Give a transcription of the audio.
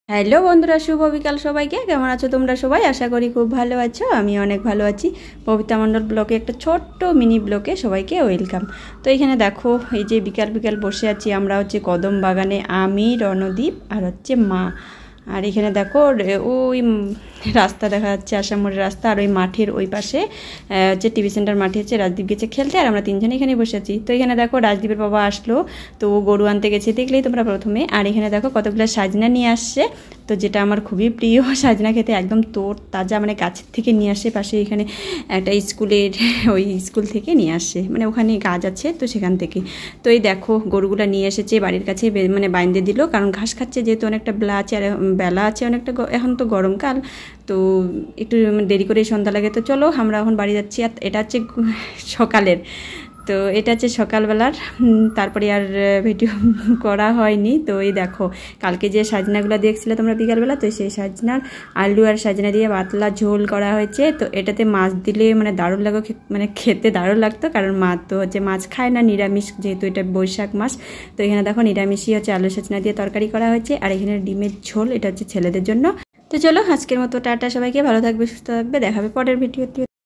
Hello বন্ধুরা, শুভ বিকাল সবাইকে। কেমন আছো তোমরা সবাই? আশা করি খুব ভালো আছো। আমি অনেক ভালো আছি। পবিত্রা মণ্ডল ব্লকে একটা ছোট্ট মিনি ব্লকে সবাইকে ওয়েলকাম। তো এখানে দেখো, এই যে বিকাল বিকাল বসে আছি আমরা হচ্ছে কদম বাগানে, আমি, রণদীপ আর হচ্ছে মা। আর এখানে দেখো ওই রাস্তা দেখা যাচ্ছে, আসামের রাস্তা। আর ওই মাঠের ওই পাশে হচ্ছে টিভি সেন্টার মাঠে হচ্ছে রাজদীপ গেছে খেলতে, আর আমরা তিনজনে এখানে বসে আছি। তো এখানে দেখো রাজদীপের বাবা আসলো, তো ও গরু আনতে গেছে, দেখলেই তোমরা প্রথমে। আর এখানে দেখো কতগুলো সাজনা নিয়ে আসছে, তো যেটা আমার খুবই প্রিয় সাজনা খেতে, একদম তোর তাজা, মানে গাছের থেকে নিয়ে আসে। পাশে এখানে একটা স্কুলের ওই স্কুল থেকে নিয়ে আসে, মানে ওখানে গাছ আছে তো সেখান থেকে। তো এই দেখো গরুগুলো নিয়ে এসেছে বাড়ির কাছে, মানে বাইন্ধে দিল, কারণ ঘাস খাচ্ছে যেহেতু অনেকটা বেলা আছে অনেকটা, এখন তো গরমকাল, তো একটু দেরি করে সন্ধ্যা লাগে। তো চলো আমরা এখন বাড়ি যাচ্ছি। আর এটা হচ্ছে সকালের, তো এটা হচ্ছে সকালবেলার, তারপরে আর ভিডিও করা হয়নি। তো এই দেখো কালকে যে সাজনাগুলো দেখছিলে তোমরা বিকালবেলা, তো সেই সাজনার আলু আর সাজনা দিয়ে পাতলা ঝোল করা হয়েছে। তো এটাতে মাছ দিলে মানে দারুণ লাগে, মানে খেতে দারুণ লাগতো, কারণ মা তো হচ্ছে মাছ খায় না, নিরামিষ যেহেতু এটা বৈশাখ মাস। তো এখানে দেখো নিরামিষই হচ্ছে আলু সাজনা দিয়ে তরকারি করা হয়েছে, আর এখানে ডিমের ঝোল, এটা হচ্ছে ছেলেদের জন্য। তো চলো আজকের মতো টাটা সবাইকে, ভালো থাকবে সুস্থ থাকবে, দেখাবে পরের ভিডিওতে।